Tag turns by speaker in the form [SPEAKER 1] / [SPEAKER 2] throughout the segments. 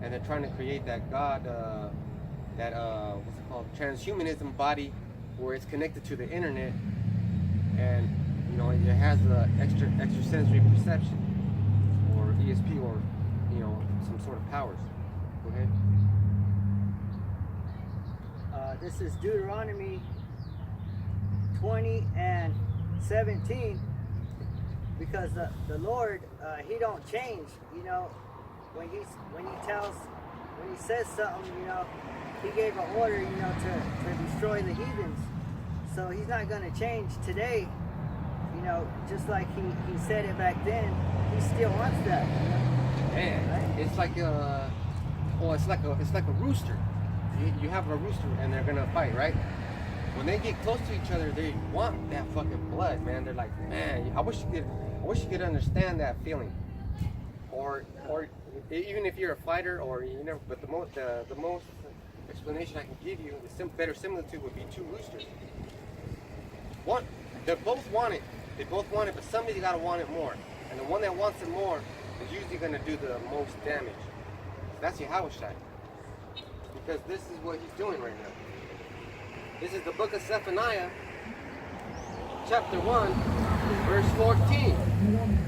[SPEAKER 1] and they're trying to create that God, what's it called, transhumanism body, where it's connected to the internet, and you know it has the extrasensory perception, or ESP, or you know some sort of powers. Go ahead.
[SPEAKER 2] This is Deuteronomy 20 and 17, because the Lord, he don't change. You know, when he says something, you know, he gave an order, you know, to destroy the heathens. So he's not going to change today. You know, just like he said it back then, he still wants that. You know?
[SPEAKER 1] Man,
[SPEAKER 2] right?
[SPEAKER 1] It's like it's like a rooster. You have a rooster and they're gonna fight, right? When they get close to each other, they want that fucking blood, man. They're like, man, I wish you could understand that feeling. Or even if you're a fighter, or you know, but the most explanation I can give you, the better similitude would be two roosters. They both want it. They both want it, but somebody's gotta want it more. And the one that wants it more is usually gonna do the most damage. So that's Yahushua. Because this is what he's doing right now. This is the book of Zephaniah, chapter 1, verse 14.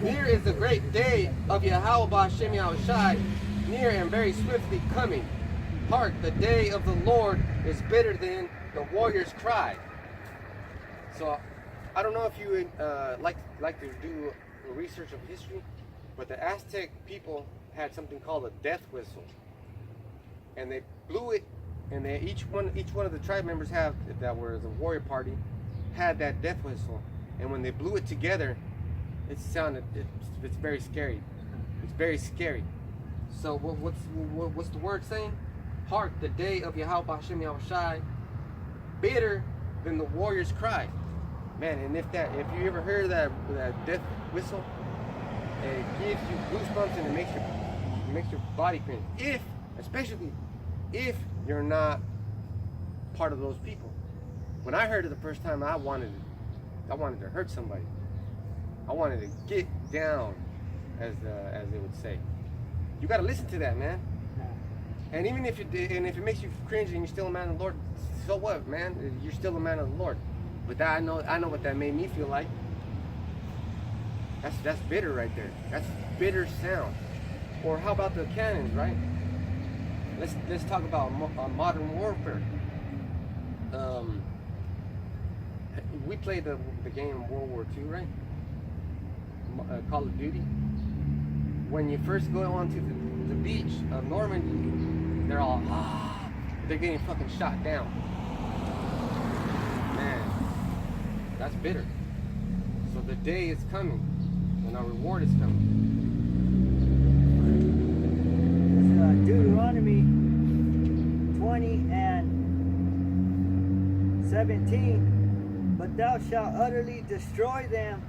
[SPEAKER 1] Near is the great day of Yahweh B'Hashem Yahushai, near and very swiftly coming. Hark, the day of the Lord is better than the warrior's cry. So, I don't know if you like to do research of history, but the Aztec people had something called a death whistle. And they blew it, and each one of the tribe members that was a warrior party had that death whistle, and when they blew it together, it's very scary. It's very scary. So what's the word saying? Hark, the day of Yahweh B'Hashem Yahushai, better than the warrior's cry. Man, and if you ever heard that death whistle, it gives you goosebumps and it makes your body cringe. Especially if you're not part of those people. When I heard it the first time, I wanted to hurt somebody. I wanted to get down, as they would say. You got to listen to that, man. And even if it makes you cringe and you're still a man of the Lord, so what, man? You're still a man of the Lord. But I know what that made me feel like. That's bitter right there. That's bitter sound. Or how about the cannons, right? Let's talk about modern warfare. We played the game in World War II, right? Call of Duty. When you first go onto the beach of Normandy, they're all they're getting fucking shot down. Man, that's bitter. So the day is coming when our reward is coming.
[SPEAKER 2] Deuteronomy 20 and 17, but thou shalt utterly destroy them,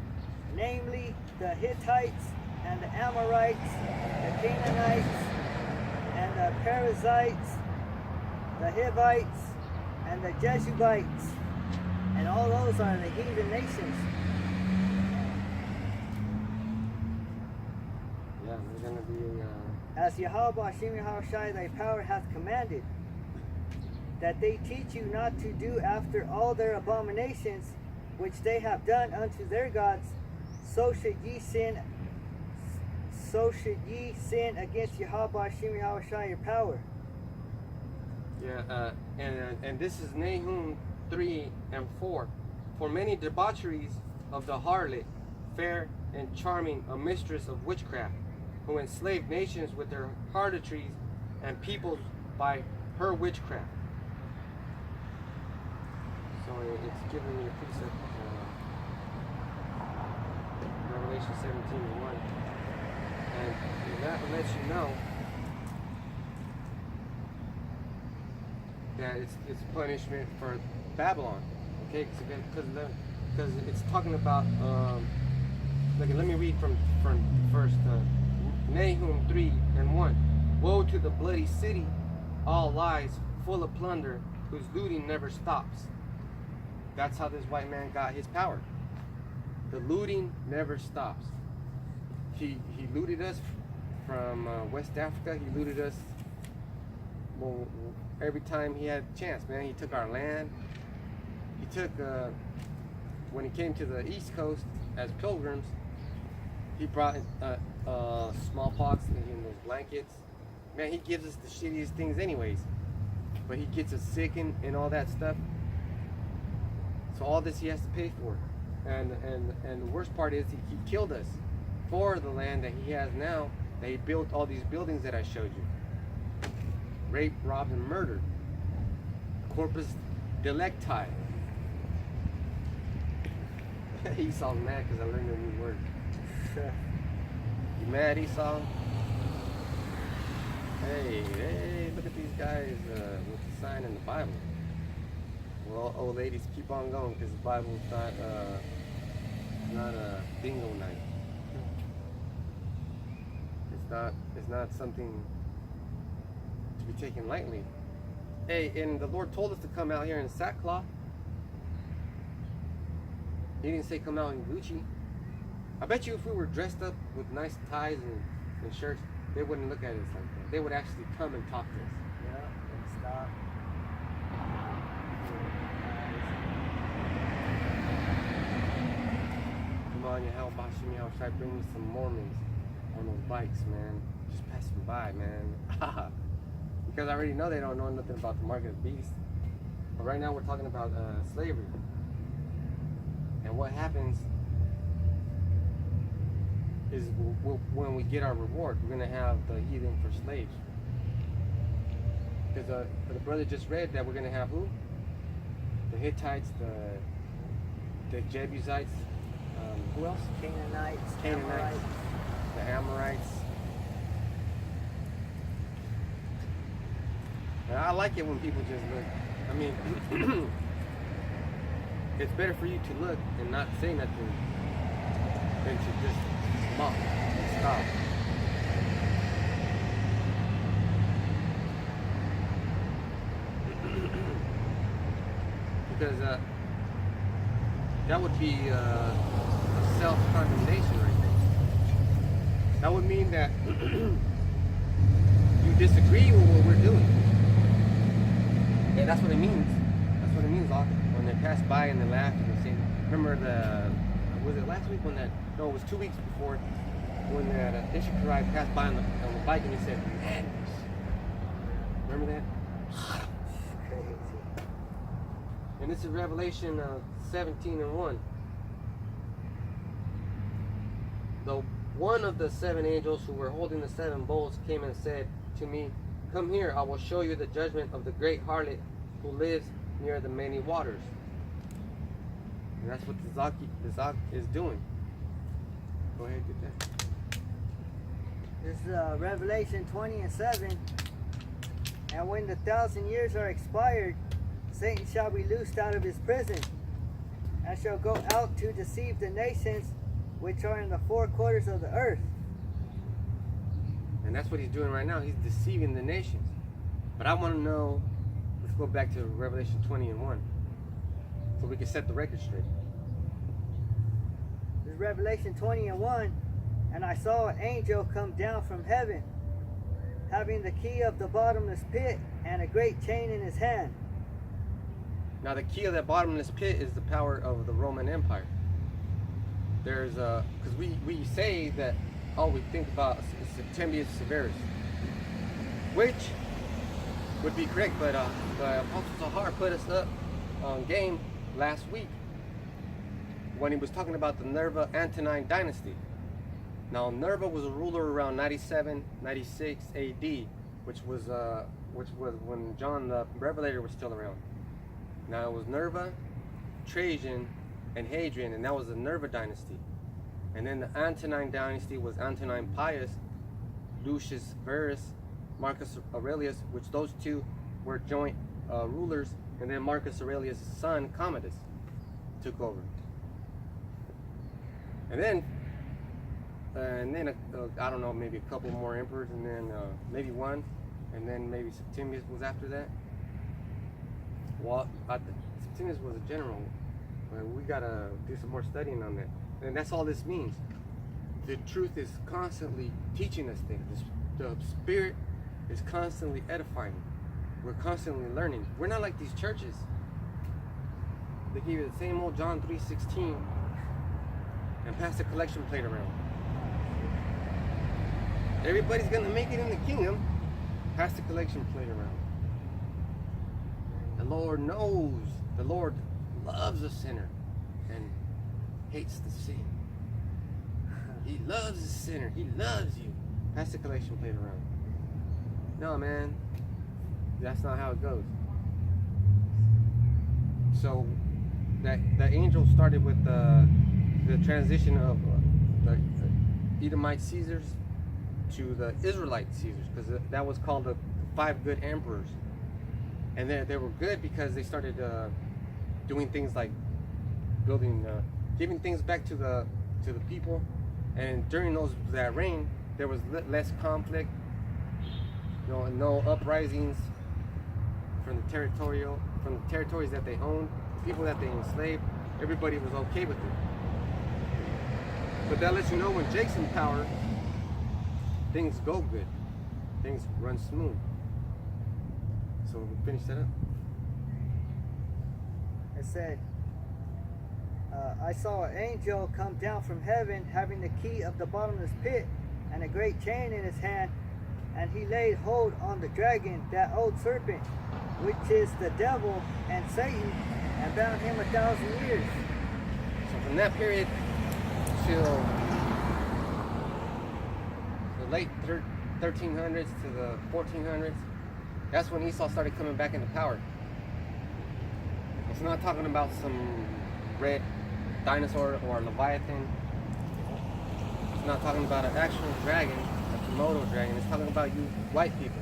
[SPEAKER 2] namely the Hittites and the Amorites, the Canaanites and the Perizzites, the Hivites and the Jebusites, and all those are the heathen nations.
[SPEAKER 1] Yeah, they're gonna be
[SPEAKER 2] As Yahweh B'Hashem Yahushai thy power hath commanded, that they teach you not to do after all their abominations which they have done unto their gods, so should ye sin against Yahweh B'Hashem Yahushai your power.
[SPEAKER 1] Yeah, and this is Nahum 3 and 4. For many debaucheries of the harlot, fair and charming, a mistress of witchcraft, who enslaved nations with their harlotries and peoples by her witchcraft. So it's giving me a precept, Revelation 17 and 1. And that lets you know that it's punishment for Babylon. Okay, because it's talking about, let me read from first. Nahum 3 and 1. Woe to the bloody city, all lies, full of plunder, whose looting never stops. That's how this white man got his power. The looting never stops. He looted us from West Africa. He looted us every time he had a chance, man, he took our land. He took, when he came to the East Coast as pilgrims, he brought smallpox in those blankets. Man, he gives us the shittiest things anyways. But he gets us sick and all that stuff. So all this he has to pay for. And the worst part is he killed us for the land that he has now, that he built all these buildings that I showed you. Raped, robbed, and murdered. Corpus Delicti. Esau's mad because I learned a new word. You mad, Esau? Hey, look at these guys with the sign in the Bible. Well, old ladies, keep on going because the Bible's not a bingo night. It's not something to be taken lightly. Hey, and the Lord told us to come out here in sackcloth. He didn't say come out in Gucci. I bet you if we were dressed up with nice ties and shirts, they wouldn't look at us like that. They would actually come and talk to us.
[SPEAKER 2] Yeah, and stop.
[SPEAKER 1] Come on, how should I bring me some Mormons on those bikes, man? Just passing by, man. Because I already know they don't know nothing about the mark of the beast. But right now we're talking about slavery. And what happens is when we get our reward, we're going to have the heathen for slaves. Because the brother just read that we're going to have who? The Hittites, the Jebusites, who else?
[SPEAKER 2] Canaanites,
[SPEAKER 1] Canaanites, the Amorites. And I like it when people just look. I mean, it's better for you to look and not say nothing than to just mock and stop. Because that would be a self-condemnation right there. That would mean that you disagree with what we're doing. And that's what it means. That's what it means, Locke. When they pass by and they laugh and they say, remember was it last week when that, no, it was 2 weeks before, when that Ishikarai passed by on the bike and he said, madness. Remember that?
[SPEAKER 2] Crazy.
[SPEAKER 1] And this is Revelation 17:1. Though one of the 7 angels who were holding the 7 bowls came and said to me, come here, I will show you the judgment of the great harlot who lives near the many waters. And that's what the Zak is doing. Go ahead, get that.
[SPEAKER 2] This is Revelation 20:7. And when the 1,000 years are expired, Satan shall be loosed out of his prison, and shall go out to deceive the nations which are in the 4 quarters of the earth.
[SPEAKER 1] And that's what he's doing right now. He's deceiving the nations. But I want to know, let's go back to Revelation 20:1, so we can set the record straight.
[SPEAKER 2] This is Revelation 20:1. And I saw an angel come down from heaven, having the key of the bottomless pit and a great chain in his hand.
[SPEAKER 1] Now the key of that bottomless pit is the power of the Roman Empire. There's because we say that, oh, we think about Septimius Severus, which would be correct, but Apostle Zahar put us up on game last week when he was talking about the Nerva Antonine dynasty. Now Nerva was a ruler around 97, 96 AD, which was when John the Revelator was still around. Now it was Nerva, Trajan, and Hadrian, and that was the Nerva dynasty. And then the Antonine dynasty was Antonine Pius, Lucius Verus, Marcus Aurelius, which those two were joint rulers, and then Marcus Aurelius' son Commodus took over. And then I don't know, maybe a couple more emperors, and then maybe one, and then maybe Septimius was after that. Well, Septimius was a general. We gotta do some more studying on that, and that's all this means. The truth is constantly teaching us things. The Spirit is constantly edifying. We're constantly learning. We're not like these churches. They give you the same old John 3:16 and pass the collection plate around. Everybody's gonna make it in the kingdom. Pass the collection plate around. The Lord knows. The Lord loves a sinner and hates the sin. He loves the sinner. He loves you. Pass the collection plate around. No, man. That's not how it goes. So the angel started with the transition of the Edomite Caesars to the Israelite Caesars, because that was called the 5 good emperors. And they were good because they started doing things like building, giving things back to the people. And during that reign, there was less conflict, no uprisings from the territories that they owned, the people that they enslaved. Everybody was okay with it. But that lets you know when Jake's in power, things go good, things run smooth. So we finish that up.
[SPEAKER 2] It said, I saw an angel come down from heaven, having the key of the bottomless pit and a great chain in his hand, and he laid hold on the dragon, that old serpent, which is the devil and Satan, and bound him 1,000 years.
[SPEAKER 1] So from that period till the late 1300s to the 1400s, that's when Esau started coming back into power. It's not talking about some red dinosaur or Leviathan. It's not talking about an actual dragon, a Komodo dragon. It's talking about you white people,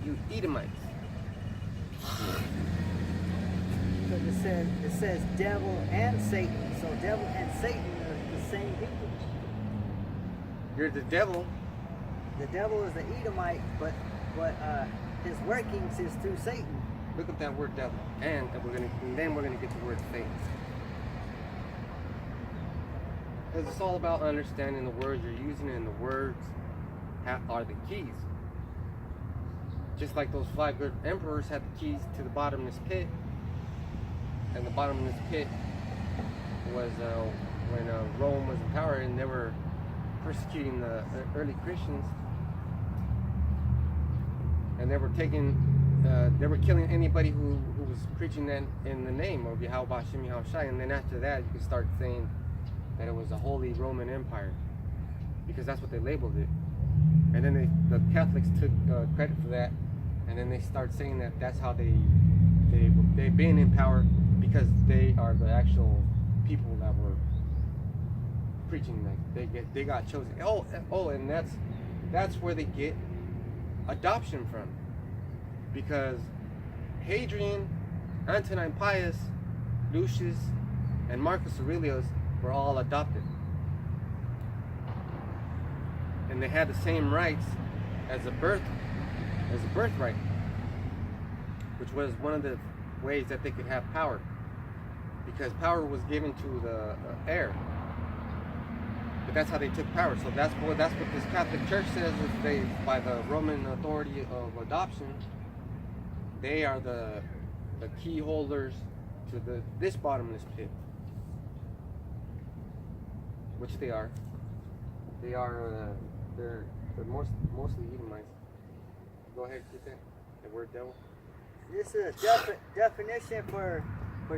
[SPEAKER 1] you Edomites.
[SPEAKER 2] Because it says devil and Satan. So devil and Satan are the same people.
[SPEAKER 1] You're the devil.
[SPEAKER 2] The devil is the Edomite, but his workings is through Satan.
[SPEAKER 1] Look up that word devil, and then we're gonna get the word Satan. Because it's all about understanding the words you're using, and the words are the keys. Just like those 5 good emperors had the keys to the bottomless pit, and the bottomless pit was when Rome was in power and they were persecuting the early Christians, and they were killing anybody who was preaching that in the name of Yahweh Hashem Yahushai. And then after that, you could start saying that it was a Holy Roman Empire, because that's what they labeled it. And then the Catholics took credit for that, and then they start saying that that's how they've been in power, because they are the actual people that were preaching that they got chosen. Oh, and that's where they get adoption from, because Hadrian, Antonine Pius, Lucius, and Marcus Aurelius were all adopted, and they had the same rights as a birthright, which was one of the ways that they could have power, because power was given to the heir. But that's how they took power. So that's what this Catholic Church says, is by the Roman authority of adoption, they are the key holders to this bottomless pit, which they are. They are. They're mostly Edomites. Go ahead, get that. The word devil.
[SPEAKER 2] This is a definition for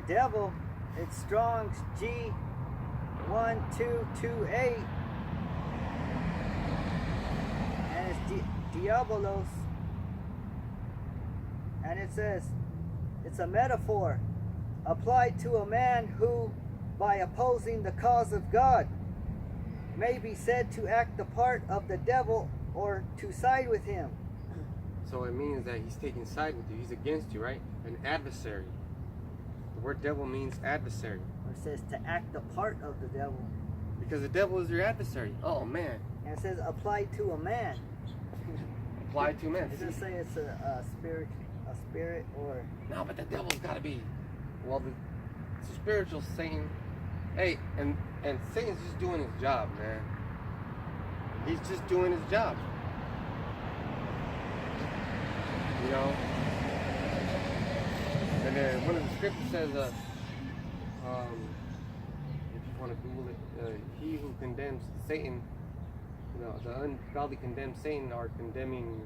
[SPEAKER 2] devil. It's Strong's G1228, and it's diabolos, and it says it's a metaphor applied to a man who, by opposing the cause of God, may be said to act the part of the devil or to side with him.
[SPEAKER 1] So it means that he's taking side with you. He's against you, right? An adversary. The word devil means adversary.
[SPEAKER 2] Or it says to act the part of the devil.
[SPEAKER 1] Because the devil is your adversary. Oh, man.
[SPEAKER 2] And it says applied to a man.
[SPEAKER 1] Applied to man.
[SPEAKER 2] It doesn't say it's a spirit or...
[SPEAKER 1] No, but the devil's got to be... Well, it's a spiritual Satan. Hey, and Satan's just doing his job, man. He's just doing his job. You know? And then one of the scriptures says, if you want to Google it, he who condemns Satan, the ungodly condemn Satan are condemning.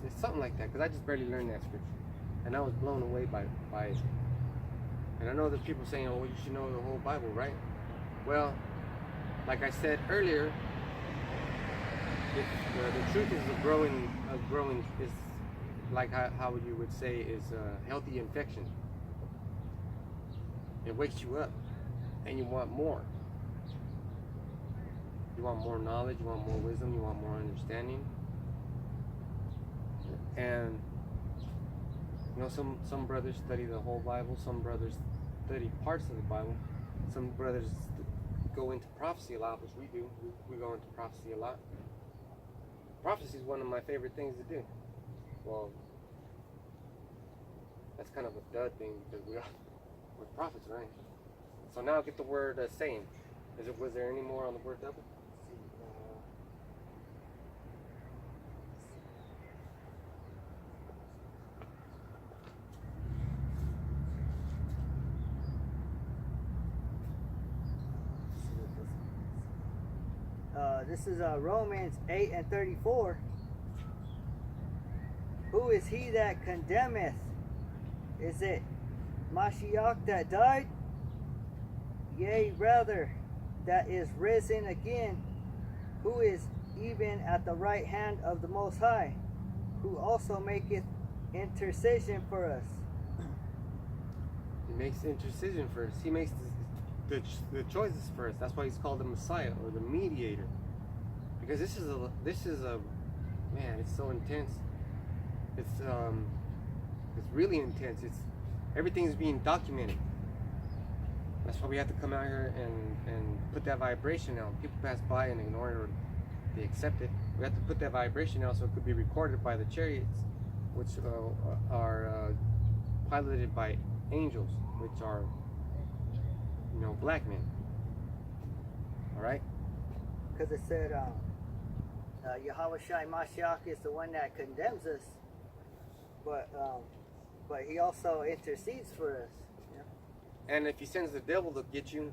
[SPEAKER 1] It's something like that, because I just barely learned that scripture, and I was blown away by it. And I know there's people saying, "Oh, well, you should know the whole Bible, right?" Well, like I said earlier, the truth is a growing is like how you would say is a healthy infection. It wakes you up, and you want more. You want more knowledge, you want more wisdom, you want more understanding. And some brothers study the whole Bible, some brothers study parts of the Bible, some brothers go into prophecy a lot, which we do. We go into prophecy a lot. Prophecy is one of my favorite things to do. Well, that's kind of a dud thing because we're prophets, right? So now get the word saying. Was there any more on the word double?
[SPEAKER 2] This is Romans 8:34. Who is he that condemneth? Is it Mashiach that died? Yea, rather, that is risen again, who is even at the right hand of the Most High, who also maketh intercession for us.
[SPEAKER 1] He makes intercession for us. He makes the choices for us. That's why he's called the Messiah or the mediator. Because this is a man. It's so intense. It's really intense. Everything's being documented. That's why we have to come out here and put that vibration out. People pass by and ignore it or they accept it. We have to put that vibration out so it could be recorded by the chariots, which are piloted by angels, which are black men. All right.
[SPEAKER 2] Because it said Yahweh Shai Mashiach is the one that condemns us, but he also intercedes for us. Yeah?
[SPEAKER 1] And if he sends the devil to get you,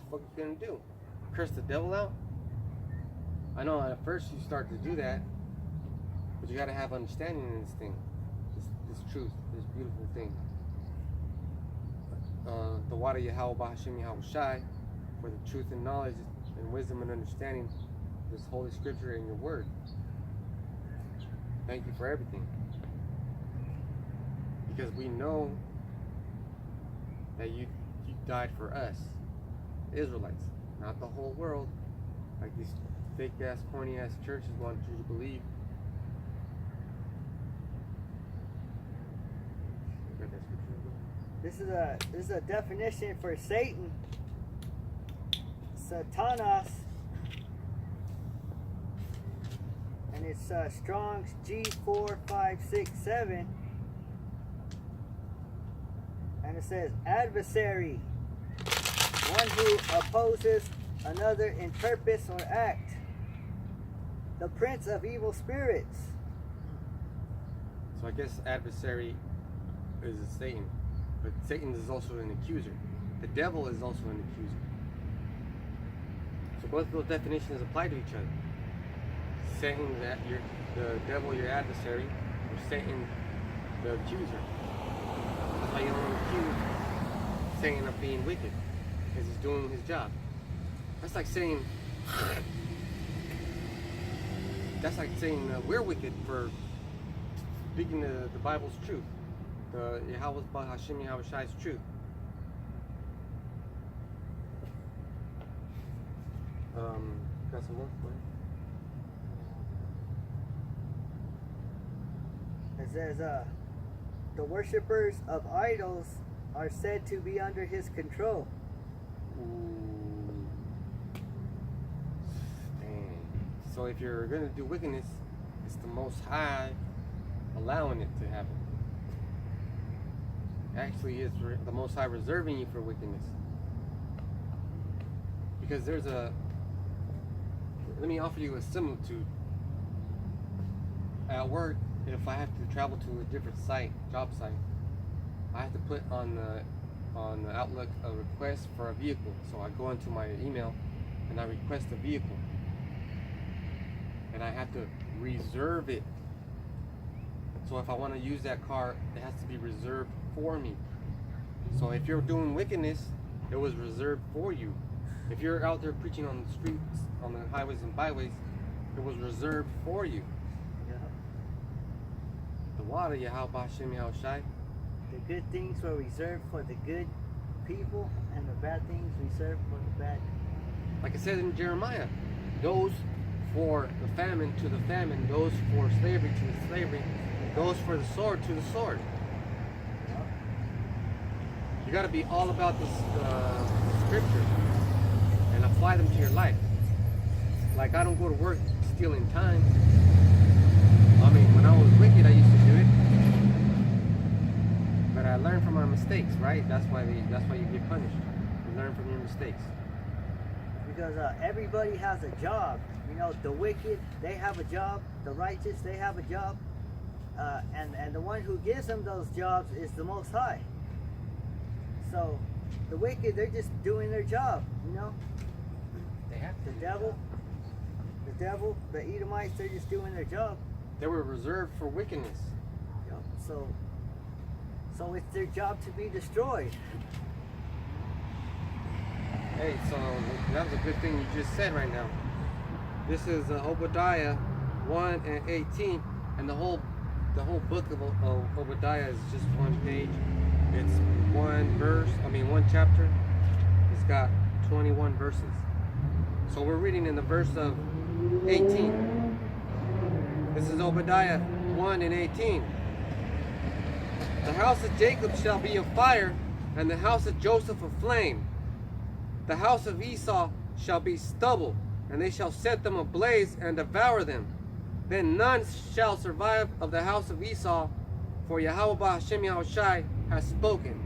[SPEAKER 1] what the fuck are you gonna do? Curse the devil out? I know at first you start to do that, but you gotta have understanding in this thing, this truth, this beautiful thing. The water Yahweh Bahashim Yahweh Shai, for the truth and knowledge and wisdom and understanding, this holy scripture and your word. Thank you for everything. Because we know that you died for us, Israelites, not the whole world, like these fake ass, corny ass churches want you to believe.
[SPEAKER 2] This is a definition for Satan. Satanas. And it's Strong's G4567. And it says adversary, one who opposes another in purpose or act. The prince of evil spirits.
[SPEAKER 1] So I guess adversary is a Satan, but Satan is also an accuser. The devil is also an accuser. So both of those definitions apply to each other. Satan, the devil, your adversary, or Satan, the accuser. That's why you don't accuse Satan of being wicked, because he's doing his job. That's like saying we're wicked for speaking the Bible's truth, the Yahweh Bahashim Yahweh Shai's truth. Got some more?
[SPEAKER 2] It says, the worshippers of idols are said to be under his control.
[SPEAKER 1] Ooh. Dang. So if you're going to do wickedness, it's the Most High allowing it to happen. Actually, it's the Most High reserving you for wickedness. Because let me offer you a similitude. At work, if I have to travel to a different site, job site, I have to put on the Outlook a request for a vehicle. So I go into my email and I request a vehicle, and I have to reserve it. So if I want to use that car, it has to be reserved for me. So if you're doing wickedness, it was reserved for you. If you're out there preaching on the streets, on the highways and byways, it was reserved for you.
[SPEAKER 2] Yeah.
[SPEAKER 1] The water, Yahweh Hashem Yahushai.
[SPEAKER 2] The good things were reserved for the good people, and the bad things reserved for the bad.
[SPEAKER 1] Like it says in Jeremiah, those for the famine to the famine, those for slavery to the slavery, those for the sword to the sword. You got to be all about the scriptures and apply them to your life. Like, I don't go to work stealing time. I mean, when I was wicked, I used to do it, but I learned from my mistakes, right? That's why you get punished. You learn from your mistakes.
[SPEAKER 2] Because everybody has a job. You know, the wicked, they have a job. The righteous, they have a job. And the one who gives them those jobs is the Most High. So the wicked, they're just doing their job, you know.
[SPEAKER 1] They have to.
[SPEAKER 2] The devil, the Edomites, they're just doing their job.
[SPEAKER 1] They were reserved for wickedness.
[SPEAKER 2] You know, so it's their job to be destroyed.
[SPEAKER 1] Hey, so that was a good thing you just said right now. This is Obadiah 1 and 18, and the whole book of Obadiah is just one page. It's one chapter. It's got 21 verses. So we're reading in the verse of 18. This is Obadiah 1 and 18. The house of Jacob shall be a fire, and the house of Joseph a flame. The house of Esau shall be stubble, and they shall set them ablaze and devour them. Then none shall survive of the house of Esau, for Yahweh Hashem Yahushai has spoken.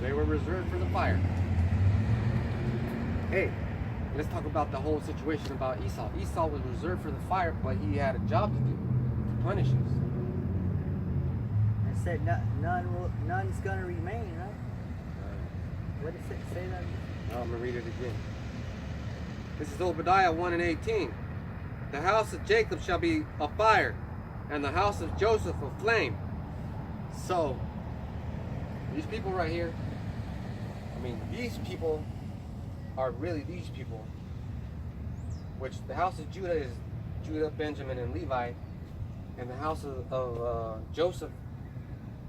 [SPEAKER 1] They were reserved for the fire. Hey, let's talk about the whole situation about Esau. Esau was reserved for the fire, but he had a job to do, to punish us.
[SPEAKER 2] And said none's gonna remain, right? What does it say that?
[SPEAKER 1] I'm going to read it again. This is Obadiah 1 and 18. The house of Jacob shall be a fire, and the house of Joseph a flame. So, these people right here, I mean, these people are really these people, which the house of Judah is Judah, Benjamin, and Levi, and the house of Joseph,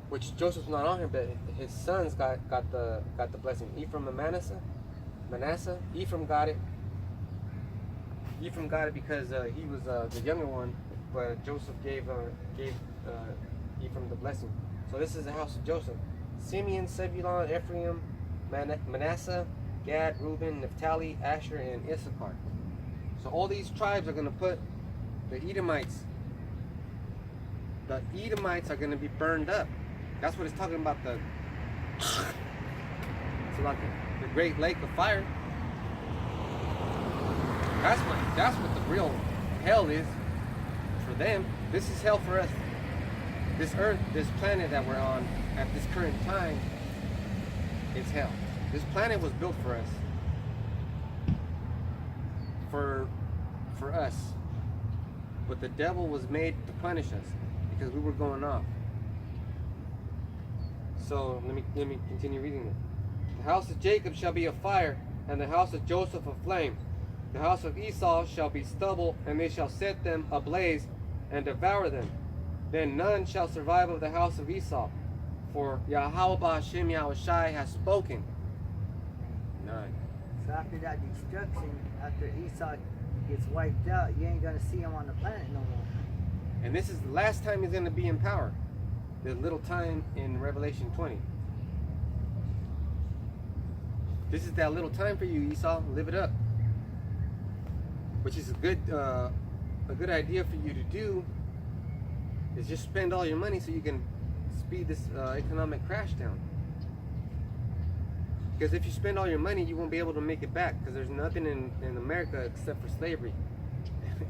[SPEAKER 1] which Joseph's not on here, but his sons got the blessing. Ephraim and Manasseh. Ephraim got it. Ephraim got it because he was the younger one, but Joseph gave Ephraim the blessing. So this is the house of Joseph: Simeon, Zebulun, Ephraim, Manasseh, Gad, Reuben, Naphtali, Asher, and Issachar. So all these tribes are going to put the Edomites. The Edomites are going to be burned up. That's what it's talking about. So like the Great Lake of Fire. That's what the real hell is for them. This is hell for us. This earth, this planet that we're on at this current time, is hell. This planet was built for us. For us. But the devil was made to punish us because we were going off. So let me continue reading it. The house of Jacob shall be a fire, and the house of Joseph a flame. The house of Esau shall be stubble, and they shall set them ablaze and devour them. Then none shall survive of the house of Esau, for Yahweh Hashem Yahushai has spoken. None.
[SPEAKER 2] So after that destruction, after Esau gets wiped out, you ain't gonna see him on the planet no more.
[SPEAKER 1] And this is the last time he's going to be in power. There's little time in Revelation 20. This is that little time for you, Esau. Live it up. Which is a good idea for you to do. Is just spend all your money so you can speed this economic crash down. Because if you spend all your money, you won't be able to make it back. Because there's nothing in America except for slavery.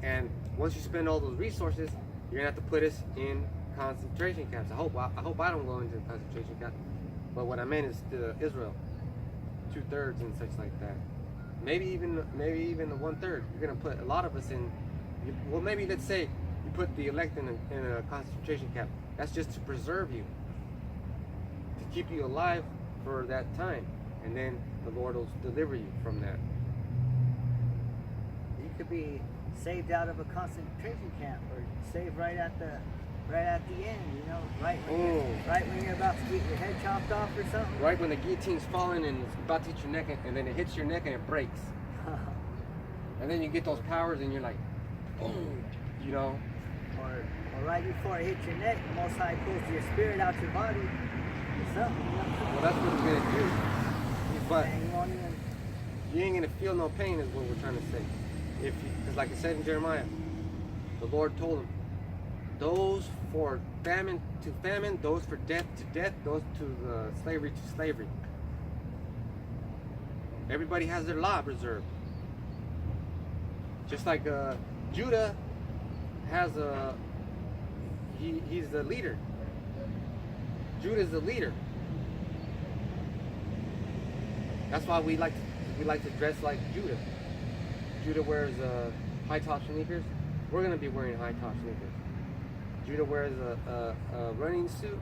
[SPEAKER 1] And once you spend all those resources, you're gonna have to put us in concentration camps. I hope I don't go into the concentration camp. But what I meant is Israel, 2/3 and such like that. Maybe even the 1/3. You're gonna put a lot of us in. Well, maybe let's say you put the elect in a concentration camp. That's just to preserve you, to keep you alive for that time, and then the Lord will deliver you from that.
[SPEAKER 2] You could be saved out of a concentration camp, or saved right at the end. You know, right when you're about to get your head chopped off or something.
[SPEAKER 1] Right when the guillotine's falling and it's about to hit your neck, and then it hits your neck and it breaks. And then you get those powers and you're like, boom, you know.
[SPEAKER 2] Or right before it hits your neck, the Most High pulls your spirit out your body or something. You know?
[SPEAKER 1] Well, that's what he's gonna do. But
[SPEAKER 2] you won't even...
[SPEAKER 1] you ain't gonna feel no pain, is what we're trying to say. Because like it said in Jeremiah, the Lord told him, those for famine to famine, those for death to death, those to slavery to slavery. Everybody has their lot reserved. Just like Judah has he's the leader. Judah's the leader. That's why we like to dress like Judah. Judah wears high top sneakers. We're gonna be wearing high top sneakers. Judah wears a running suit.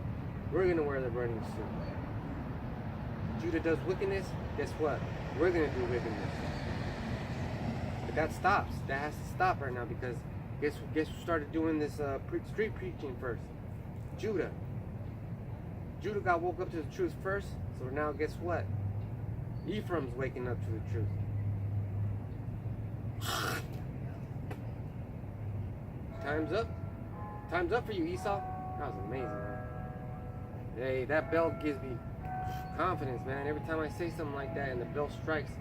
[SPEAKER 1] We're gonna wear the running suit. Judah does wickedness. Guess what? We're gonna do wickedness. But that stops. That has to stop right now, because guess who started doing this street preaching first? Judah. Judah got woke up to the truth first. So now guess what? Ephraim's waking up to the truth. Time's up. Time's up for you, Esau. That was amazing, man. Hey, that bell gives me confidence, man. Every time I say something like that and the bell strikes,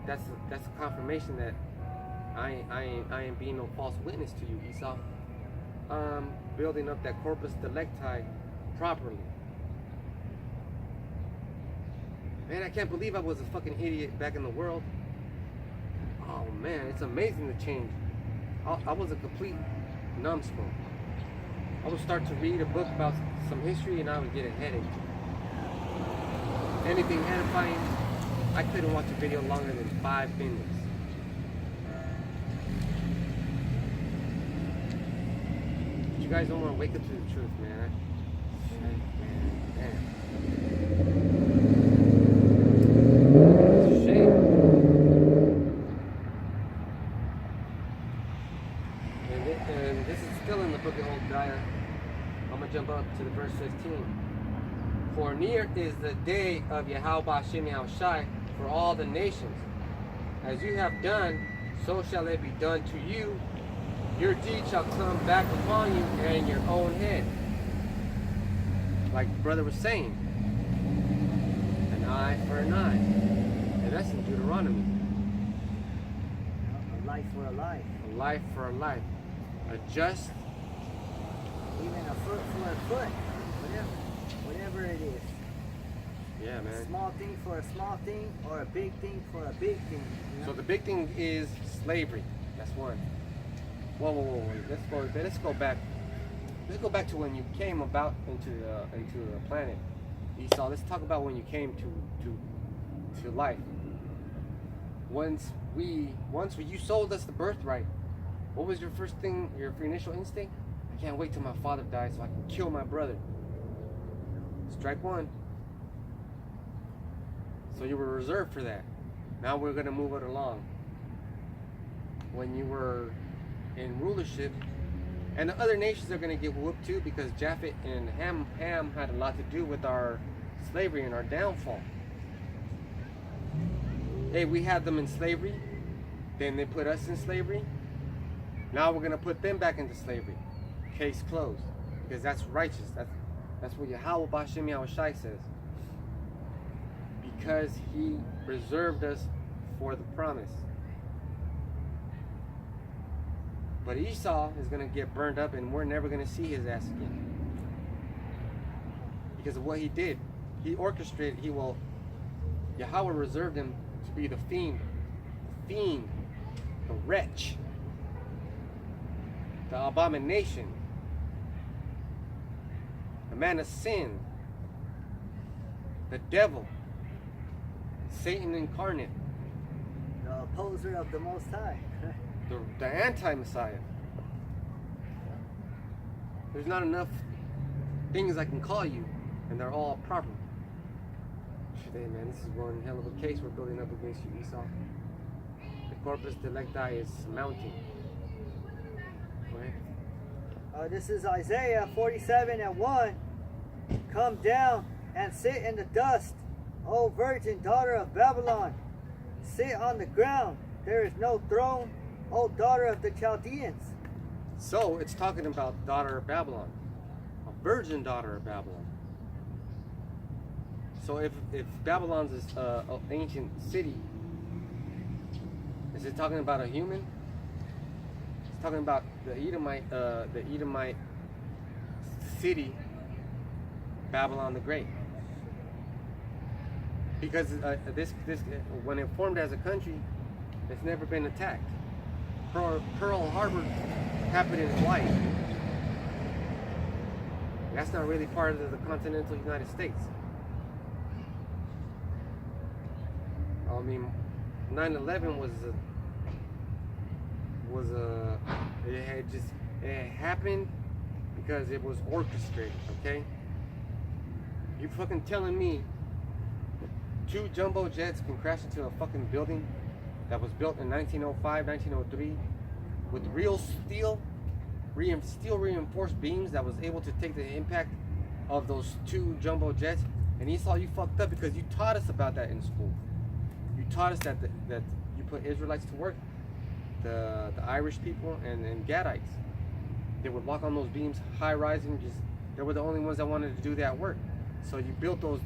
[SPEAKER 1] that's a confirmation that I ain't being no false witness to you, Esau. Building up that Corpus Delicti properly. Man, I can't believe I was a fucking idiot back in the world. Oh man, it's amazing the change. I was a complete numbskull. I would start to read a book about some history and I would get a headache. Anything edifying, I couldn't watch a video longer than 5 minutes. But you guys don't want to wake up to the truth, man. Damn. It's a shame. And this is still in the book of Obadiah. I'm going to jump up to the verse 15. For near is the day of Yahweh Shem Yahushai for all the nations. As you have done, so shall it be done to you. Your deed shall come back upon you and your own head. Like brother was saying, an eye for an eye. And that's in Deuteronomy.
[SPEAKER 2] A life for a life.
[SPEAKER 1] A life for a life. A just.
[SPEAKER 2] Even a foot for a foot. Whatever it is.
[SPEAKER 1] Yeah, man.
[SPEAKER 2] A small thing for a small thing, or a big thing for a big thing. You know?
[SPEAKER 1] So the big thing is slavery. That's one. Whoa. Let's go back. Let's go back to when you came about into the planet, Esau. Let's talk about when you came to life. Once you sold us the birthright, what was your first thing? Your initial instinct? I can't wait till my father dies so I can kill my brother. Strike one. So you were reserved for that. Now we're going to move it along. When you were in rulership, and the other nations are going to get whooped too, because Japheth and Ham had a lot to do with our slavery and our downfall. Hey, we had them in slavery, then they put us in slavery. Now we're going to put them back into slavery. Case closed. Because that's righteous. That's what Yahweh Bashem Yahushai says. Because he reserved us for the promise. But Esau is going to get burned up and we're never going to see his ass again. Because of what he did. He orchestrated, Yahweh reserved him to be the fiend, the wretch, the abomination. the man of sin, the devil, Satan incarnate,
[SPEAKER 2] The opposer of the Most High.
[SPEAKER 1] the anti-Messiah. There's not enough things I can call you, and they're all proper. Today, man, this is one hell of a case we're building up against you, Esau. The Corpus Delicti is mounting. Right?
[SPEAKER 2] This is Isaiah 47:1. Come down and sit in the dust, O virgin daughter of Babylon. Sit on the ground. There is no throne, O daughter of the Chaldeans.
[SPEAKER 1] So it's talking about daughter of Babylon, a virgin daughter of Babylon. So if Babylon's is an ancient city, is it talking about a human? It's talking about the Edomite city, Babylon the Great. Because this when it formed as a country, it's never been attacked. Pearl Harbor happened in Hawaii. That's not really part of the continental United States. I mean, 9/11 it happened because it was orchestrated. Okay, you fucking telling me 2 jumbo jets can crash into a fucking building that was built in 1905, 1903 with real steel reinforced beams that was able to take the impact of those 2 jumbo jets? And Esau, you fucked up because you taught us about that in school. You taught us that you put Israelites to work, the Irish people and Gadites. They would walk on those beams, high rising. They were the only ones that wanted to do that work. So you built those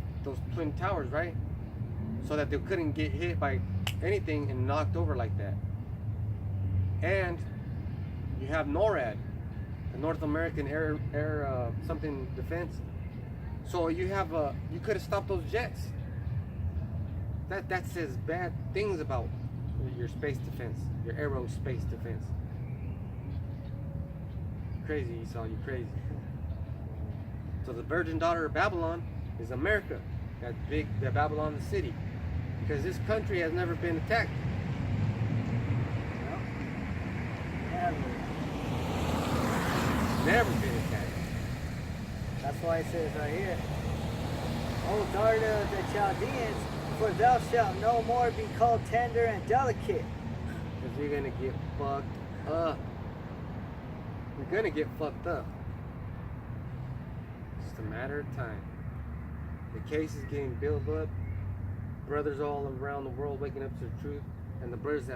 [SPEAKER 1] twin towers, right? So that they couldn't get hit by anything and knocked over like that. And you have NORAD, the North American Air something defense. So you could have stopped those jets. That says bad things about your space defense, your aerospace defense. Crazy, Esau, you crazy. So the virgin daughter of Babylon is America, that Babylon the city, because this country has never been attacked. Never been attacked.
[SPEAKER 2] That's why it says right here, O daughter of the Chaldeans, for thou shalt no more be called tender and delicate.
[SPEAKER 1] Because you're going to get fucked up. You're going to get fucked up. It's just a matter of time. The case is getting built up. Brothers all around the world waking up to the truth. And the brothers that